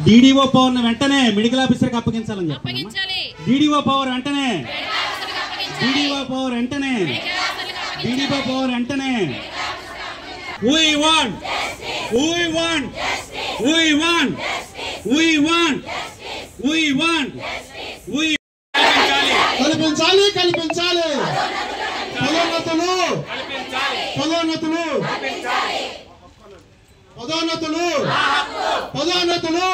DDO power వెంటనే medical ఆఫీసర్కి అప్పగించాలని చెప్పండి. డీడీఓ పవర్ వెంటనే, డీడీఓ పవర్ వెంటనే, డీడీఓ పవర్ వెంటనే. We want, we want, we want, we want, we want, we కల్పించాలి, కల్పించాలి, పదోన్నతులు, పదోన్నతులు, పదోన్నతులు, పదోన్నతులు,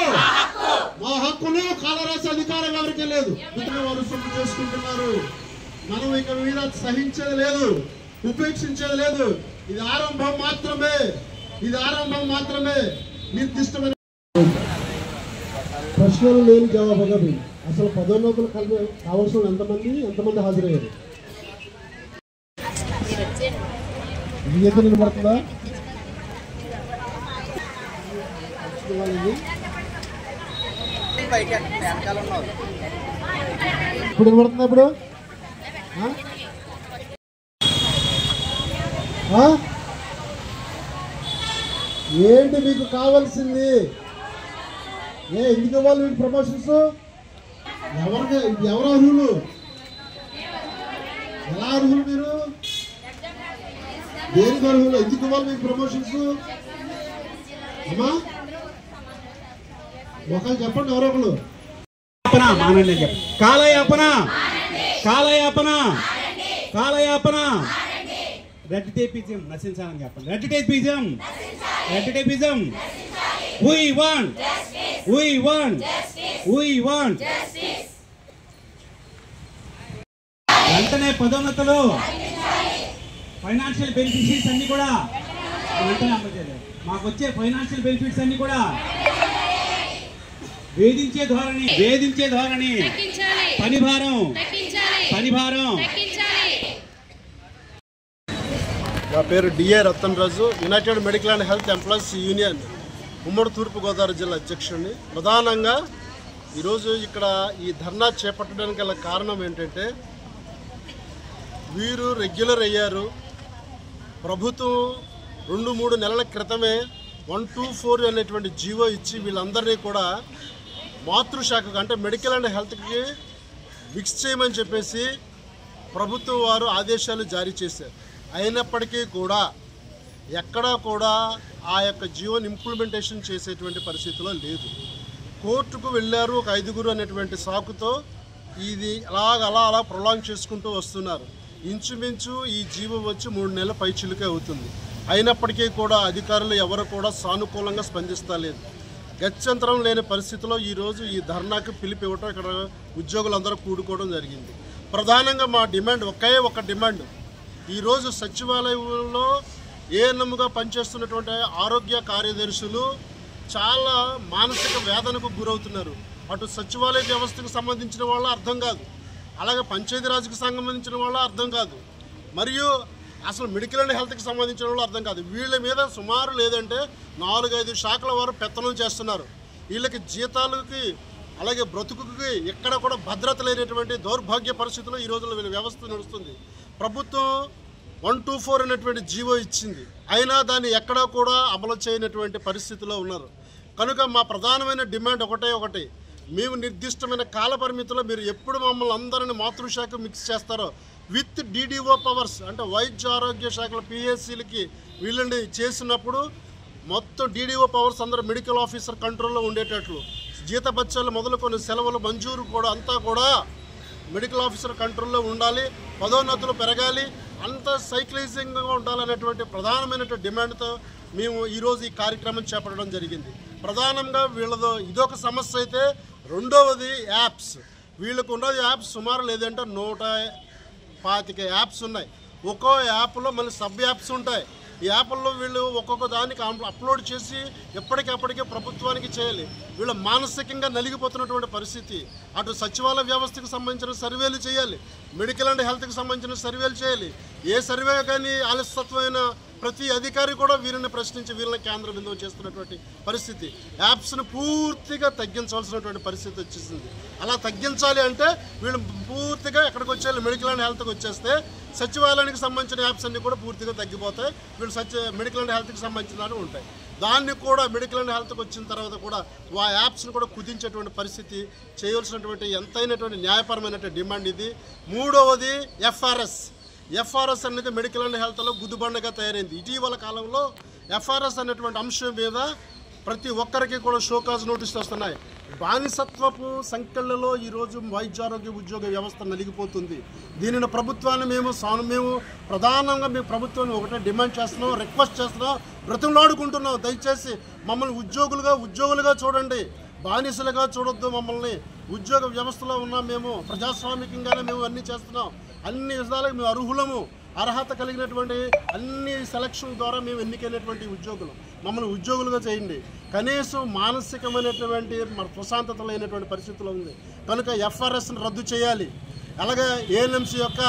మా హక్కులు కాలరాసే అధికారం ఎవరికీ లేదు. వారు సొమ్ము చేసుకుంటున్నారు. మనం ఇక మీద సహించేది లేదు, ఉపేక్షించేది లేదు. ఇది ఆరంభం మాత్రమే, ఇది ఆరంభం మాత్రమే. నిర్దిష్టమైన ప్రశ్నలు లేని జవాబుగా అసలు పదోన్నతులు కావాల్సిన ఎంతమంది హాజరయ్యారు? ఎంత నిలబడుతుందా? ఇప్పుడు నిలబడుతుందా? ఇప్పుడు ఏంటి మీకు కావాల్సింది? ఎందుకు ఇవ్వాలి మీకు ప్రమోషన్స్? ఎవరు అర్హులు? ఎలా అర్హులు మీరు? దేనికి అర్హులు? ఎందుకు ఇవ్వాలి మీకు ప్రమోషన్స్? అమ్మా ఒకళ్ళు చెప్పండి, ఎవరో ఒకరు. కాలయాపన, కాలయాపన, కాలయాపన, రెడ్ టేపిజం నశించాలని చెప్పండి. Red tapism, red tapism. We want, we want, we want. వెంటనే పదోన్నతులు, ఫైనాన్షియల్ బెనిఫిషరీస్ అన్ని కూడా వెంటనే అమలు చేయాలి. మాకు వచ్చే ఫైనాన్షియల్ బెనిఫిట్స్ అన్ని కూడా వేధించే ధోరణి, వేధించే ధోరణి, పనిభారం, పనిభారం. నా పేరు D A Ratan Raju, united medical and health employees union ఉమ్మడి తూర్పుగోదావరి జిల్లా అధ్యక్షుడిని. ప్రధానంగా ఈరోజు ఇక్కడ ఈ ధర్నా చేపట్టడానికి గల కారణం ఏంటంటే, వీరు రెగ్యులర్ అయ్యారు. ప్రభుత్వం 2-3 నెలల క్రితమే 124 అనేటువంటి జీవో ఇచ్చి వీళ్ళందరినీ కూడా మాతృశాఖకు అంటే మెడికల్ అండ్ హెల్త్కి మిక్స్ చేయమని చెప్పేసి ప్రభుత్వం వారు ఆదేశాలు జారీ చేశారు. అయినప్పటికీ కూడా ఎక్కడా కూడా ఆ యొక్క జీవోని ఇంప్లిమెంటేషన్ చేసేటువంటి పరిస్థితిలో లేదు. కోర్టుకు వెళ్ళారు ఒక 5గురు అనేటువంటి సాకుతో ఇది అలా ప్రొలాంగ్ చేసుకుంటూ వస్తున్నారు. ఇంచుమించు ఈ జీవో వచ్చి 3 నెలల పైచిలుకే అవుతుంది. అయినప్పటికీ కూడా అధికారులు ఎవరు కూడా సానుకూలంగా స్పందిస్తలేదు. గత్యంతరం లేని పరిస్థితిలో ఈరోజు ఈ ధర్నాకు పిలిపి ఇవ్వటం, ఇక్కడ ఉద్యోగులందరూ కూడుకోవడం జరిగింది. ప్రధానంగా మా డిమాండ్ ఒకే ఒక డిమాండ్. ఈరోజు సచివాలయంలో ఏఎన్ఎంగా పనిచేస్తున్నటువంటి ఆరోగ్య కార్యదర్శులు చాలా మానసిక వేదనకు గురవుతున్నారు. అటు సచివాలయ వ్యవస్థకు సంబంధించిన వాళ్ళ అర్థం కాదు, అలాగే పంచాయతీరాజ్కి సంబంధించిన వాళ్ళ అర్థం కాదు, మరియు అసలు మెడికల్ అండ్ హెల్త్కి సంబంధించిన వాళ్ళు అర్థం కాదు. వీళ్ళ మీద సుమారు లేదంటే 4-5 శాఖల వారు పెత్తనం చేస్తున్నారు. వీళ్ళకి జీతాలకి అలాగే బ్రతుకుకి ఎక్కడ కూడా భద్రత లేనటువంటి దౌర్భాగ్య పరిస్థితుల్లో ఈ రోజుల్లో వీళ్ళ వ్యవస్థ నడుస్తుంది. ప్రభుత్వం 124 అనేటువంటి జీవో ఇచ్చింది, అయినా దాన్ని ఎక్కడా కూడా అమలు చేయనటువంటి పరిస్థితిలో ఉన్నారు. కనుక మా ప్రధానమైన డిమాండ్ ఒకటి, మేము నిర్దిష్టమైన కాల పరిమితిలో మీరు ఎప్పుడు మమ్మల్ని అందరినీ మాతృశాఖ మిక్స్ చేస్తారో విత్ డీడీఓ పవర్స్ అంటే వైద్య ఆరోగ్య శాఖల పిఎస్సీలకి వీళ్ళని చేసినప్పుడు మొత్తం డీడీఓ పవర్స్ అందరూ మెడికల్ ఆఫీసర్ కంట్రోల్లో ఉండేటట్లు, జీతభత్యాలు మొదలుకొని సెలవులు మంజూరు కూడా అంతా కూడా మెడికల్ ఆఫీసర్ కంట్రోల్లో ఉండాలి, పదోన్నతులు పెరగాలి, అంతా సైక్లైజింగ్గా ఉండాలనేటువంటి ప్రధానమైనటువంటి డిమాండ్తో మేము ఈరోజు ఈ కార్యక్రమం చేపట్టడం జరిగింది. ప్రధానంగా వీళ్ళతో ఇదొక సమస్య అయితే, రెండవది యాప్స్. వీళ్ళకు ఉన్న యాప్స్ సుమారు లేదంటే 125 యాప్స్ ఉన్నాయి. ఒక్కో యాప్లో మళ్ళీ సబ్ యాప్స్ ఉంటాయి. ఈ యాప్ల్లో వీళ్ళు ఒక్కొక్క దానికి అప్లోడ్ చేసి ఎప్పటికప్పటికే ప్రభుత్వానికి చేయాలి. వీళ్ళు మానసికంగా నలిగిపోతున్నటువంటి పరిస్థితి. అటు సచివాలయ వ్యవస్థకు సంబంధించిన సర్వేలు చేయాలి, మెడికల్ అండ్ హెల్త్కి సంబంధించిన సర్వేలు చేయాలి. ఏ సర్వే కానీ ఆలస్యత్వమైన ప్రతి అధికారి కూడా వీరిని ప్రశ్నించి వీరిని కేంద్ర బిందువు చేస్తున్నటువంటి పరిస్థితి. యాప్స్ను పూర్తిగా తగ్గించాల్సినటువంటి పరిస్థితి వచ్చేసింది. అలా తగ్గించాలి అంటే వీళ్ళు పూర్తిగా ఎక్కడికి వచ్చే మెడికల్ అండ్ హెల్త్కి వచ్చేస్తే సచివాలయానికి సంబంధించిన యాప్స్ అన్నీ కూడా పూర్తిగా తగ్గిపోతాయి. వీళ్ళు మెడికల్ అండ్ హెల్త్కి సంబంధించినవి ఉంటాయి. దాన్ని కూడా మెడికల్ అండ్ హెల్త్కి వచ్చిన తర్వాత కూడా ఆ యాప్స్ని కూడా కుదించేటువంటి పరిస్థితి చేయవలసినటువంటి ఎంతైనటువంటి న్యాయపరమైనటువంటి డిమాండ్ ఇది. మూడవది ఎఫ్ఆర్ఎస్ అనేది మెడికల్ అండ్ హెల్త్లో గుద్దుబండగా తయారైంది. ఇటీవల కాలంలో ఎఫ్ఆర్ఎస్ అనేటువంటి అంశం మీద ప్రతి ఒక్కరికి కూడా షోకాజ్ నోటీసులు వస్తున్నాయి. బానిసత్వపు సంఖ్యలలో ఈరోజు వైద్యారోగ్య ఉద్యోగ వ్యవస్థ నలిగిపోతుంది. దీనిని ప్రభుత్వాన్ని మేము ప్రధానంగా మేము ప్రభుత్వాన్ని ఒకటే డిమాండ్ చేస్తున్నాం, రిక్వెస్ట్ చేస్తున్నాం, బ్రతిమలాడుకుంటున్నాం. దయచేసి మమ్మల్ని ఉద్యోగులుగా చూడండి, బానిసలుగా చూడొద్దు. మమ్మల్ని ఉద్యోగ వ్యవస్థలో ఉన్న మేము ప్రజాస్వామికంగానే మేము అన్నీ చేస్తున్నాం. అన్ని విధాలుగా మేము అర్హులము, అర్హత కలిగినటువంటి అన్ని సెలక్షన్ ద్వారా మేము ఎన్నికైనటువంటి ఉద్యోగులు. మమ్మల్ని ఉద్యోగులుగా చేయండి. కనీసం మానసికమైనటువంటి ప్రశాంతత లేనటువంటి పరిస్థితులు ఉంది కనుక ఎఫ్ఆర్ఎస్ని రద్దు చేయాలి. అలాగే ఏఎన్ఎంసీ యొక్క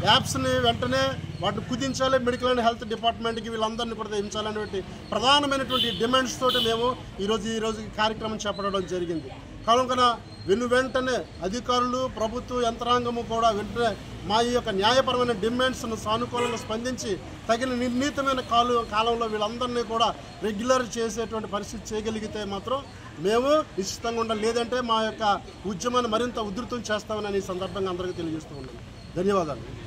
యాప్స్ని వెంటనే వాటిని కుదించాలి. మెడికల్ అండ్ హెల్త్ డిపార్ట్మెంట్కి వీళ్ళందరినీ కూడా తెంచాలనేటువంటి ప్రధానమైనటువంటి డిమాండ్స్ తోటి మేము ఈరోజు ఈ కార్యక్రమం చేపట్టడం జరిగింది. కనుక వెంటనే అధికారులు, ప్రభుత్వ యంత్రాంగము కూడా వెంటనే మా ఈ యొక్క న్యాయపరమైన డిమాండ్స్ను సానుకూలంగా స్పందించి తగిన నిర్ణీతమైన కాలంలో వీళ్ళందరినీ కూడా రెగ్యులర్ చేసేటువంటి పరిస్థితి చేయగలిగితే మాత్రం మేము నిశ్చితంగా ఉండాలి. లేదంటే మా యొక్క ఉద్యమాన్ని మరింత ఉధృతం చేస్తామని ఈ సందర్భంగా అందరికీ తెలియజేస్తూ ఉన్నాను. ధన్యవాదాలు.